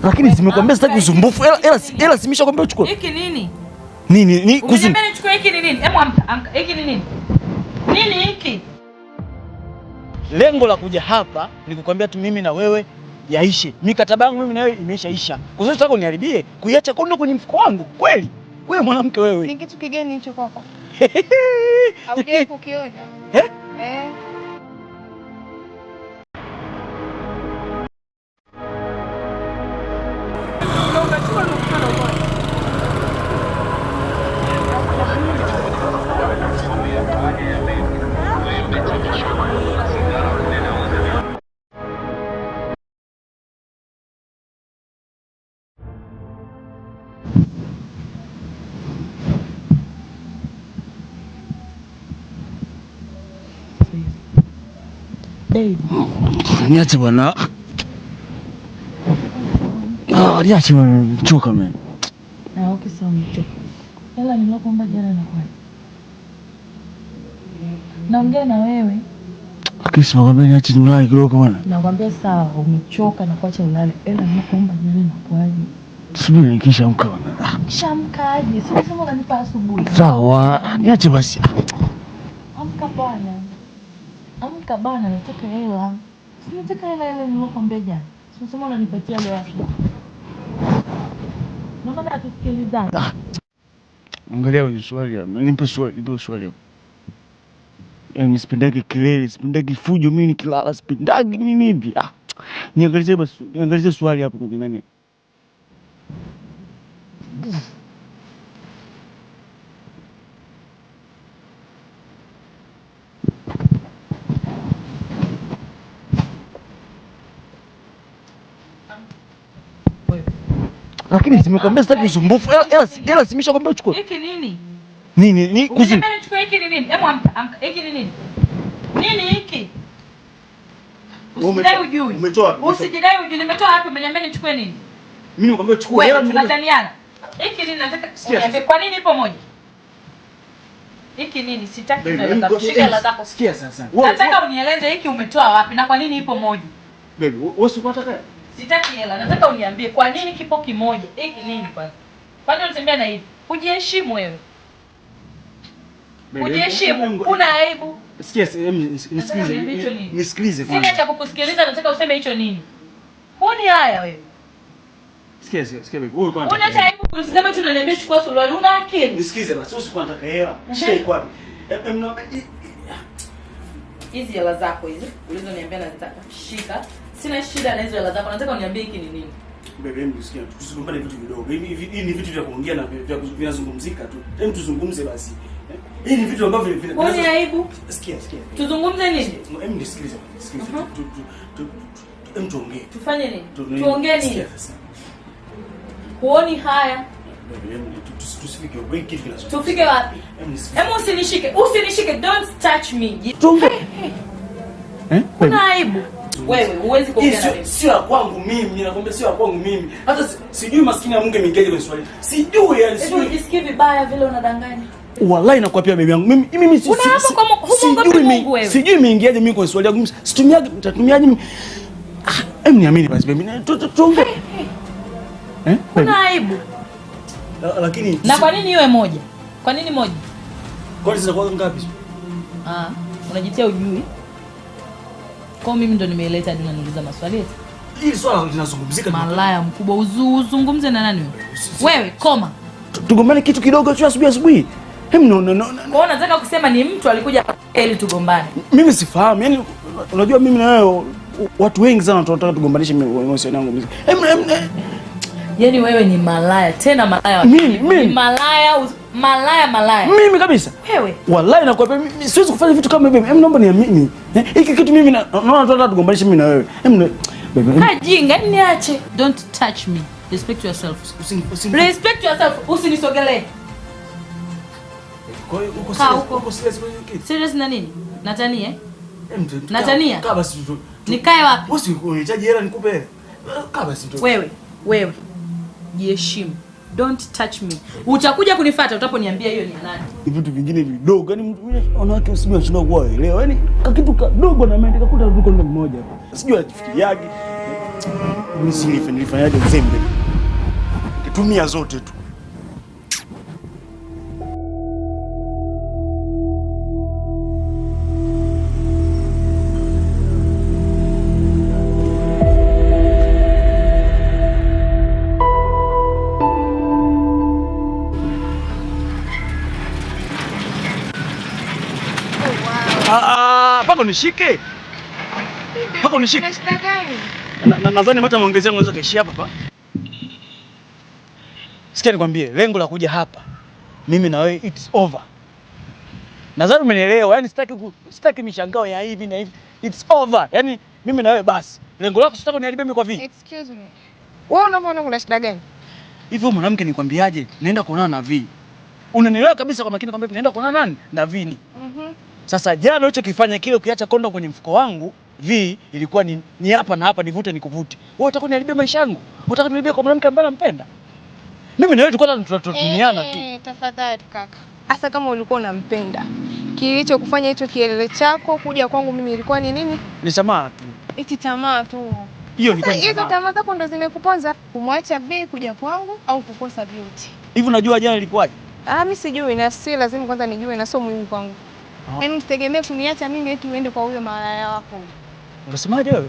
Lakini simekwambia sitaki usumbufu. Ela simisha kwambia uchukue. Hiki nini? Nini? Umeniambia nichukue hiki ni nini? Hebu amka. Hiki ni nini? Nini hiki? Lengo la kuja hapa ni kukwambia tu mimi na wewe yaishe. Mikataba yangu mimi na wewe imeshaisha. Kwa sababu unataka uniharibie, kuiacha kondo kwenye mfuko wangu. Kweli? Wewe mwanamke wewe. Ni kitu kigeni hicho kwako? Haujawahi kukiona? Eh? Niache bwana. Niache bwana, choka mimi. Okay, sawa mchoka. Hela nilokuomba jana na kwani. Naongea na wewe. Kisa kwambia niache nilale kidogo bwana. Nakwambia sawa, umechoka na kuacha ulale. Hela nilokuomba jana na kwani. Subiri nikishaamka bwana. Kishaamkaje? Sio sema unanipa asubuhi. Sawa, niache basi. Amka bwana. Amka bwana, nataka hela. Si nataka hela ile nilokuambia jana. Sio sema unanipatia leo asubuhi. Naomba atusikilizane. Angalia hiyo swali hapa. Nipe swali. Yaani sipendagi kelele, sipendagi fujo, mimi nikilala sipendagi nini hivi. Niangalizie swali hapo kwa nani. Lakini simekwambia sitaki usumbufu. Ela simisha kwambia uchukue. Hiki nini? Nini? Kuzi. Nichukue hiki ni nini? Hebu amka. Hiki ni nini? Nini hiki? Usidai ujui. Umetoa. Usijidai ujui. Nimetoa wapi? Umeniambia nichukue nini? Mimi nikwambia chukua hela. Tunataniana. Hiki nini nataka uniambie kwa nini ipo moja? Hiki nini? Sitaki hela zako. Shika hela zako. Sikia sasa. Nataka unieleze hiki umetoa wapi na kwa nini ipo moja? Baby, wewe unataka? Sitaki hela. Nataka uniambie kwa nini kipo kimoja? Hiki nini kwanza? Kwani unatembea na hivi? Hujiheshimu wewe. Hujiheshimu. Una aibu. Sikia, nisikilize kwanza. Sina cha kukusikiliza, nataka useme hicho nini? Huni haya wewe. Sikia baby, wewe kwanza. Una aibu kusema tu unaniambia chukua suruali, una akili? Nisikize basi, usikuwa unataka hela. Shika iko wapi? Hizi hela zako hizi, ulizoniambia nataka. Shika. Sina shida na hizo hela zako, nataka uniambie hiki ni nini? Bebe, hebu sikia, tusigombane vitu vidogo. Hivi ni vitu vya kuongea na vya vinazungumzika tu. Hebu tuzungumze basi. Hii ni vitu ambavyo Huni aibu? Sikia. Tuzungumze nini? Hebu nisikilize. Hebu tuongee. Tufanye nini? Tuongee nini? Huoni haya? Tusifike huko, kitu kinazungumza. Tufike wapi? Hebu usinishike, don't touch me. Tuongee. Kuna aibu? Wewe huwezi kuongea na mimi. Sio kwangu mimi, ninakwambia sio kwangu mimi. Hata sijui maskini ya Mungu ameingiaje kwenye swali. Sijui yani sijui. Hebu ujisikii vibaya vile unadanganya. Wallahi nakwambia bibi yangu. Mimi sijui imeingiaje mimi kwenye swali yangu. Situmiaje mimi. Hebu niamini basi baby. Tuongee. Kuna aibu. Lakini na kwa nini iwe moja? Kwa nini moja? Kwani zinakuwa ngapi? Unajitia ujui. Kwa mimi ndo nimeeleta hadi unaniuliza maswali eti. Hili swala linazungumzika. Malaya mkubwa, uzungumze na nani wewe? Wewe koma. Tugombane kitu kidogo tu asubuhi. No. Kwa nataka kusema ni mtu alikuja ili tugombane. Mimi sifahamu. Yaani unajua mimi na wewe watu wengi sana tunataka tugombanishe mahusiano yangu mimi. Yaani wewe ni malaya, tena malaya. Mimi malaya. Mimi kabisa. Wewe. Wallahi nakwambia mimi siwezi kufanya vitu kama hivi. Naomba niamini. Hiki kitu mimi naona tunataka tugombanishe mimi na wewe. Jinga, niache. Don't touch me. Respect yourself. Respect yourself. Usinisogelee. Kwa hiyo uko serious kwenye kitu? Serious na nini? Natania? Natania? Kaa basi tu. Nikae wapi? Unahitaji hela nikupe hela. Kaa basi tu. Wewe. Jiheshimu. Don't touch me. Utakuja kunifuata utaponiambia hiyo ni nani. Vitu vingine vidogo, yani mtu wanawake usijue shida kwa elewa. Yaani kitu kadogo na maana nikakuta tuko ndo mmoja. Sijui ajifikiriaje. Mimi si nilifanyaje uzembe? Nitumia zote tu. Pako nishike. Pako nishike. Nadhani hata maongezi yangu yanaweza kaishia hapa. Sikia nikwambie, lengo la kuja hapa mimi na wewe it's over. Nadhani umenielewa. Yaani sitaki mishangao ya hivi na hivi. It's over. Yaani mimi na wewe basi. Lengo lako sitaki uniharibie mimi kwa vipi? Excuse me. Wewe unaona kuna shida gani? Hivyo mwanamke nikwambiaje? Naenda kuonana na V. Unanielewa kabisa kwa makini kwamba naenda kuonana nani? Na V. Sasa jana ulichokifanya kile ukiacha kondomu kwenye mfuko wangu, V ilikuwa ni hapa na hapa nivute nikuvute. Wewe unataka kuniharibia maisha yangu? Unataka kuniharibia kwa mwanamke ambaye nampenda? Mimi na wewe tulikuwa tunatumiana tu. Tafadhali kaka. Hasa kama ulikuwa unampenda. Kilichokufanya hicho kielele chako kuja kwangu mimi ilikuwa ni nini? Ni tamaa tu. Eti tamaa tu. Hiyo ni hizo tamaa zako ndo zimekuponza kumwacha V kuja kwangu au kukosa beauty. Hivi unajua jana ilikuwaje? Mimi sijui na si lazima kwanza nijue na sio muhimu kwangu. Yaani usitegemee kuniacha mimi eti uende kwa huyo malaya wako. Unasemaje wewe?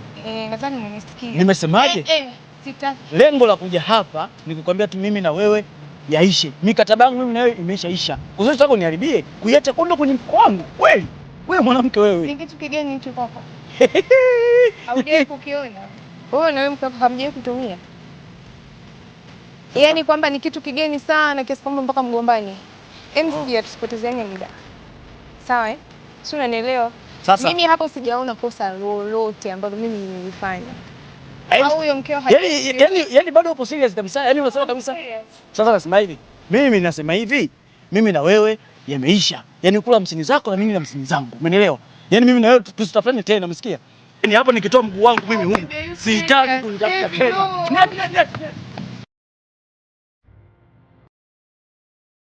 Nadhani unanisikia. Nimesemaje? Sitaki. Lengo la kuja hapa ni kukwambia tu mimi na wewe yaishe. Mikataba yangu mimi na wewe imeshaisha. Uzuri wako niharibie, kuiacha kondo kwenye mkono wangu. Kweli? Wewe mwanamke wewe. Ni kitu kigeni hicho kwako. Haujawahi kukiona. Wewe na wewe mkaka hamjawahi kutumia. Yaani kwamba ni kitu kigeni sana kiasi kwamba mpaka mgombani. Sija tusipotezeane muda. Sawa eh? Si unanielewa? Sasa mimi hapo sijaona kosa lolote ambalo mimi nimelifanya. Au huyo mkeo yaani bado upo serious kabisa. Yaani unasema kabisa. Sasa nasema hivi. Mimi nasema hivi. Mimi na wewe yameisha. Yaani kula msini zako na mimi na msini zangu. Umeelewa? Yaani mimi na wewe tusitafutane tena, umesikia? Yaani hapo nikitoa mguu wangu mimi huko. Sitaki kunitafuta tena.